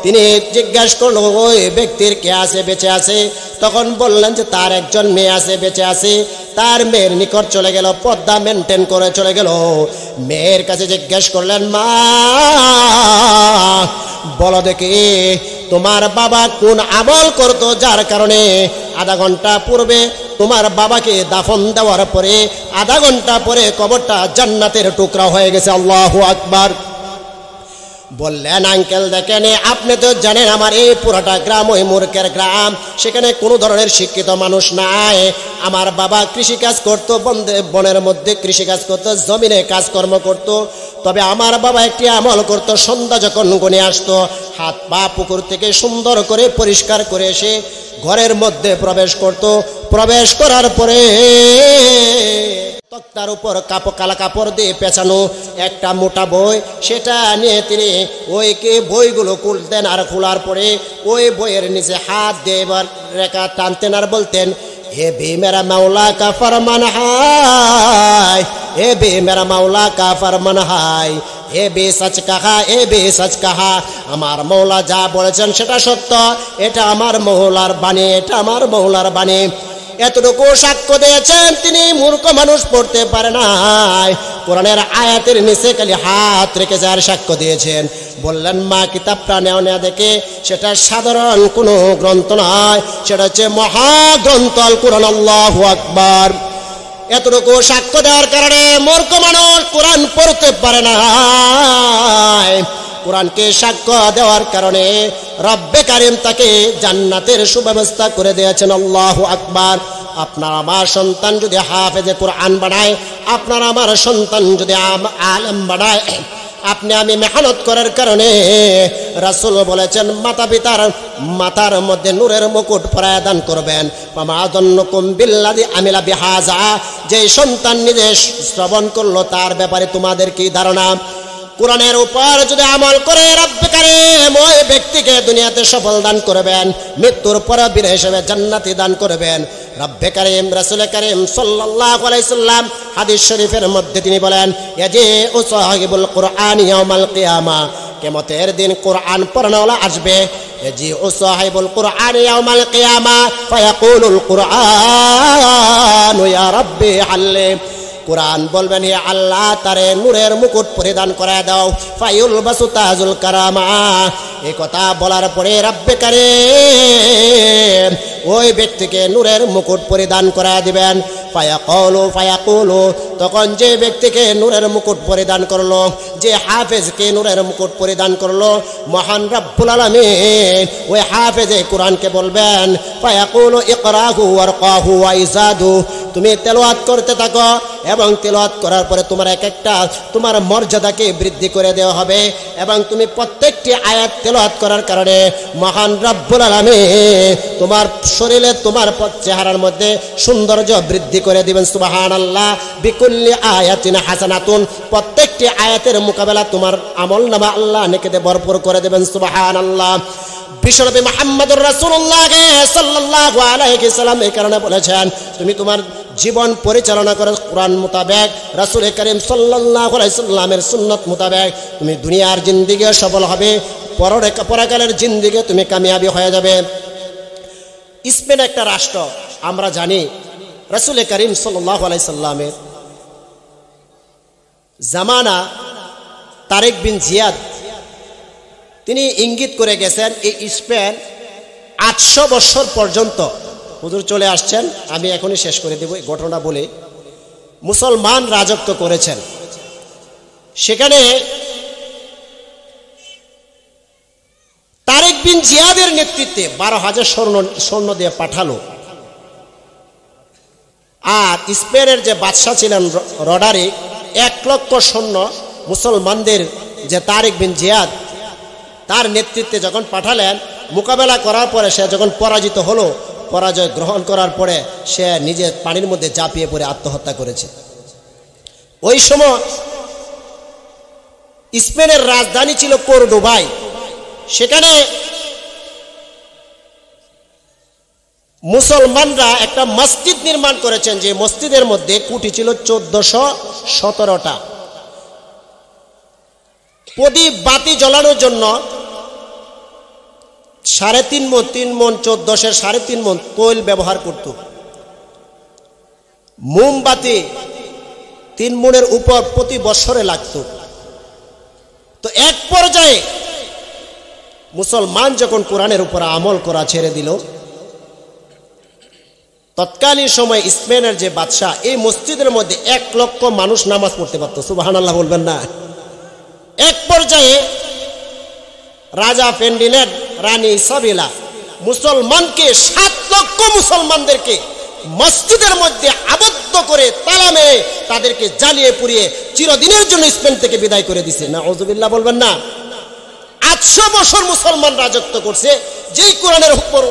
তিনি জিজ্ঞাসা করলো, ওই ব্যক্তির কে আছে, বেঁচে আছে? তখন বললেন যে তার একজন মেয়ে আছে, বেঁচে আছে। তার মেয়ের নিকট চলে গেল, পর্দা মেনটেন করে চলে গেল। মেয়ের কাছে জিজ্ঞাসা করলেন, মা বলো দেখি তোমার বাবা কোন আমল করতো যার কারণে আধা ঘন্টা পূর্বে তোমার বাবাকে দাফন দেওয়ার পরে আধা ঘন্টা পরে কবরটা জান্নাতের টুকরা হয়ে গেছে। আল্লাহু আকবার। বললেন, আঙ্কেল দেখেন, আপনি তো জানেন আমার এই পুরোটা গ্রাম ওই মূর্খের গ্রাম, সেখানে কোনো ধরনের শিক্ষিত মানুষ নাই। আমার বাবা কৃষিকাজ করত, বনের মধ্যে কৃষিকাজ করত, জমিনে কাজকর্ম করত। তবে আমার বাবা একটি আমল করত, সন্ধ্যা যখন গনে আসতো হাত পা পুকুর থেকে সুন্দর করে পরিষ্কার করে এসে ঘরের মধ্যে প্রবেশ করত। প্রবেশ করার পরে তক্তার উপর কালা কাপড় দিয়ে পেঁচানো একটা মোটা বই, সেটা নিয়ে তিনি বইগুলো খুলতেন। আর খোলার পরে ওই বইয়ের নিচে হাত দিয়ে এবার রেখা টানতেন আর বলতেন, এ भी मेरा मौला का फरमान है, ए भी मेरा मौला का फरमान है, এ বে সচ কাহা, এ বে সচ কাহা। আমার মৌলা যা বলেছেন সেটা সত্য, এটা আমার মৌলার বাণী, এটা আমার মৌলার বাণী। এতটুকু সাক্ষ্য দিয়েছেন। তিনি মূর্খ মানুষ, পড়তে পারে নাই, কোরআনের আয়াতের নিচে খালি হাত রেখে যার সাক্ষ্য দিয়েছেন। বললেন, মা কিতাবটা নেওয়া দেখে সেটা সাধারণ কোনো গ্রন্থ নয়, সেটা হচ্ছে মহাগ্রন্থ আল কোরআন। আল্লাহু আকবার। এতটুকু সাক্ষ্য দেওয়ার কারণে মূর্খ মানুষ কোরআন পড়তে পারে না। কোরআনকে সাক্ষ্য দেওয়ার কারণে রব্বে কারিম তাকে জান্নাতের সুব্যবস্থা করে দিয়েছেন। আল্লাহু আকবার। আপনার আমার সন্তান যদি হাফেজে কোরআন বানায়, আপনার আমার সন্তান যদি আলেম বানায়, আপনি আমি মেহনত করার কারণে রাসূল বলেছেন মাতা পিতার মাথার মধ্যে নূরের মুকুট পরায় দান করবেন। মামাদন্নকুম বিল্লাযী আমিলা বিহাযা, যে সন্তান নিজে শ্রবণ করলো তার ব্যাপারে তোমাদের কি ধারণা? কোরআনের উপর যদি আমল করে রব্বে কারীম ওই ব্যক্তিকে দুনিয়াতে সফল দান করবেন, মৃত্যুর পরে বীর হিসেবে জান্নাতি দান করবেন। রব্বে কারীম রাসূল কারীম সাল্লাল্লাহু আলাইহি সাল্লাম হাদিস শরীফের মধ্যে তিনি বলেন, ইয়াজিউ সাহিবুল কুরআন ইয়াউমাল কিয়ামা, কিয়ামতের দিন কোরআন পড়নেওয়ালা আসবে। ইয়াজিউ সাহিবুল কুরআন ইয়াউমাল কিয়ামা ফায়াকুলুল কুরআন ইয়া রাব্বি আল্লি, কোরআন বলবেন, হে আল্লাহ তারে নূরের মুকুট পরিধান করায় দাও। ফায়ুল বাসু তাজুল কারামা, এই কথা বলার পরে রব্বে কারীম ওই ব্যক্তিকে নূরের মুকুট পরিধান করায় দিবেন। ফায়াকুলু, তখন যে ব্যক্তিকে নূরের মুকুট পরিধান করলো, যে হাফেজকে নূরের মুকুট পরিধান করলো, মহান রব্বুল আলামিন ওই হাফেজে কোরআনকে বলবেন, ফায়াকুলু ইকরাহু ওয়ারকাহু ওয়াইজাদু, তুমি তেলাওয়াত করতে থাকো এবং তেলাওয়াত করার পরে তোমার এক একটা তোমার মর্যাদাকে বৃদ্ধি করে দেওয়া হবে এবং তুমি প্রত্যেকটি আয়াত তেলাওয়াত করার কারণে মহান রব্বুল আলামিন তোমার শরীরে তোমার চেহারার মধ্যে সৌন্দর্য বৃদ্ধি করে দিবেন। সুবহানাল্লাহ। বিকুল্লি আয়াতিন হাসানাতুন, প্রত্যেকটি আয়াতের মোকাবেলা তোমার আমলনামা আল্লাহ নেকিতে ভরপুর করে দেবেন। সুবহানাল্লাহ। বিশ্বনবী মুহাম্মদুর রাসূলুল্লাহ সাল্লাল্লাহু আলাইহি সাল্লাম এই কারণে বলেছেন, তুমি তোমার জীবন পরিচালনা করো কোরআন মোতাবেক, রাসূল করিম সাল্লাল্লাহু আলাইহি সাল্লামের সুন্নাত মোতাবেক, তুমি দুনিয়ার জিন্দেগি সফল হবে, পরকালের জিন্দেগি তুমি কামিয়াবি হয়ে যাবে। স্পেন একটা রাষ্ট্র, আমরা জানি রাসূল করিম সাল্লাল্লাহু আলাইহি সাল্লামের জামানা তারেক বিন জিয়াদ তিনি ইঙ্গিত করে গেছেন এই স্পেন 800 বছর পর্যন্ত হুজুর চলে আসছেন। আমি এখনই শেষ করে দেব এই ঘটনা বলে। মুসলমান রাজত্ব করেছেন সেখানে। তারেক বিন জিয়াদের নেতৃত্বে 12,000 সৈন্য দিয়ে পাঠালো। আর স্পেনের যে বাদশাহ ছিলেন রডারিক, 1 লক্ষ সৈন্য মুসলমানদের যে তারেক বিন জিয়াদ তার নেতৃত্বে যখন পাঠালেন, মোকাবেলা করার পরে সে যখন পরাজিত হলো, পরাজয় গ্রহণ করার পরে সে নিজে পানির মধ্যে ঝাঁপিয়ে পড়ে আত্মহত্যা করেছে। ওই সময় স্পেনের রাজধানী ছিল কর্ডোবায়। সেখানে মুসলমানরা একটা মসজিদ নির্মাণ করেছেন, যে মসজিদের মধ্যে কুটি ছিল 1417টা। প্রদীপ বাতি জ্বলানোর জন্য 3.5 মণ 3 মণ 14 3.5 মণ তৈল ব্যবহার করত। মোমবাতি 3 মণের উপর প্রতি বছরে লাগতো। তো এক পর্যায়ে মুসলমান যখন কোরআনের উপর আমল করা ছেড়ে দিল, তৎকালীন সময় স্পেনের যে বাদশাহ, এই মসজিদের মধ্যে 1 লক্ষ মানুষ নামাজ পড়তে পারত। সুবহানাল্লাহ বলবেন না? এক পর্যায়ে রাজা ফেন্ডিলেন রানী সাবিলা মুসলমানকে 7 লক্ষ মুসলমানদেরকে মসজিদের মধ্যে আবদ্ধ করে তালা মেরে তাদেরকে জ্বালিয়ে পুড়িয়ে চিরদিনের জন্য স্পেন থেকে বিদায় করে দিছে। নাউযুবিল্লাহ বলবেন না? 800 বছর মুসলমান রাজত্ব করছে, যেই কোরআনের উপর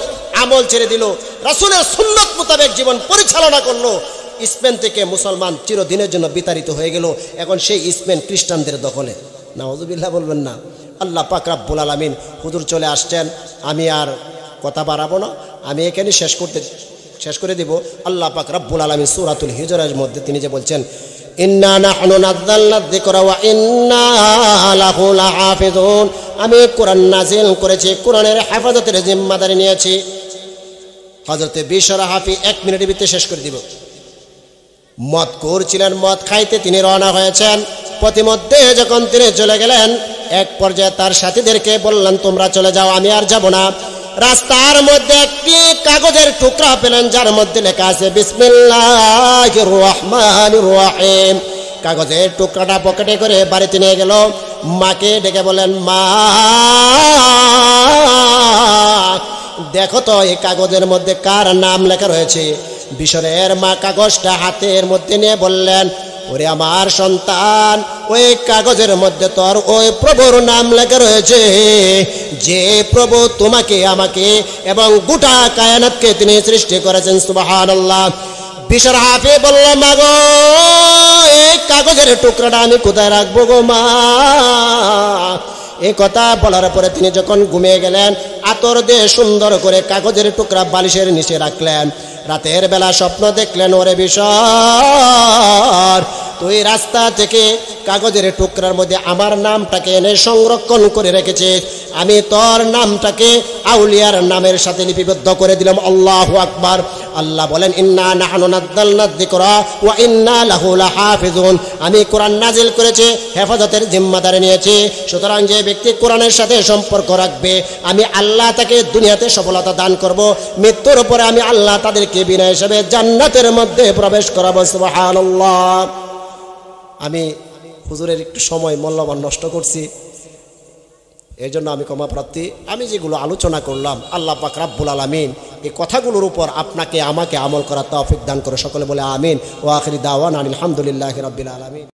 আমল ছেড়ে দিল, রাসূলের সুন্নাত মোতাবেক জীবন পরিচালনা করলো, স্পেন থেকে মুসলমান চিরদিনের জন্য বিতাড়িত হয়ে গেল। এখন সেই স্পেন খ্রিস্টানদের দখলে। নাউযুবিল্লাহ বলবেন না? আল্লাহ পাক রব্বুল আলামিন, হুজুর চলে আসছেন, আমি আর কথা বাড়াবো না, আমি এখানে শেষ করে দিব। আল্লাহ পাক রব্বুল আলামিন সূরাতুল হিজরের মধ্যে তিনি যে বলছেন, ইন্না নাহনু নাযালনা যিকরা ওয়া ইন্না লাহু লাহাফিজুন, আমি কোরআন নাজিল করেছি, কোরআনের হেফাজতের জিম্মাদারি নিয়েছি। হযরতে বিশর হাফি 1 মিনিটের ভিতরে শেষ করে দিব। মদ করছিলেন, মদ খাইতে তিনি রওনা হয়েছেন। প্রতিমধ্যে যখন তিনি চলে গেলেন, এক পর্যায়ে তার সাথীদেরকে বললেন, তোমরা চলে যাও, আমি আর যাব না। রাস্তার মধ্যে একটি কাগজের টুকরা পেলেন, যার মধ্যে লেখা আছে বিসমিল্লাহির রহমানির রহিম। কাগজের টুকরাটা পকেটে করে বাড়িতে নিয়ে গেল। মাকে ডেকে বলেন, মা দেখো তো এই কাগজের মধ্যে কার নাম লেখা রয়েছে। বিশরের মা কাগজটা হাতের মধ্যে নিয়ে বললেন, ওরে আমার সন্তান, ওই কাগজের মধ্যে তোর ওই প্রভুর নাম লেখা রয়েছে, যে প্রভু তোমাকে, আমাকে এবং গোটা কায়নাতকে তিনি সৃষ্টি করেছেন। সুবহানাল্লাহ। বিশর হাফি বলল, মা গো, এই কাগজের টুকরাটা আমি কোথায় রাখবো গো মা? এই কথা বলার পরে তিনি যখন ঘুমিয়ে গেলেন, আতর দিয়ে সুন্দর করে কাগজের টুকরা বালিশের নিচে রাখলেন। রাতের বেলা স্বপ্ন দেখলেন, ওরে বিশর, তুই রাস্তা থেকে কাগজের টুকরার মধ্যে আমার নামটাকে এনে সংরক্ষণ করে রেখেছিস, আমি তোর নামটাকে আউলিয়ার নামের সাথে লিপিবদ্ধ করে দিলাম। আল্লাহু আকবার। আল্লাহ বলেন, ইন্না নাহনু নাযালনা যিকরা ওয়া ইন্না লাহু লাহাফিজুন, আমি কোরআন নাজিল করেছি, হেফাজতের জিম্মাদারি নিয়েছি। সুতরাং যে ব্যক্তি কোরআনের সাথে সম্পর্ক রাখবে, আমি আল্লাহ তাকে দুনিয়াতে সফলতা দান করব, মৃত্যুর পরে আমি আল্লাহ তাদেরকে বিনা হিসেবে জান্নাতের মধ্যে প্রবেশ করাবো। সুবহানাল্লাহ। আমি হুজুরের একটু সময় মূল্যবান নষ্ট করছি, এই জন্য আমি ক্ষমা প্রার্থী। আমি যেগুলো আলোচনা করলাম, আল্লাহ পাক রব্বুল আলামিন এই কথাগুলোর উপর আপনাকে আমাকে আমল করার তৌফিক দান করে। সকলে বলে আমিন। ওয়া আখিরি দাওয়ানা আলহামদুলিল্লাহি রাব্বিল আলামিন।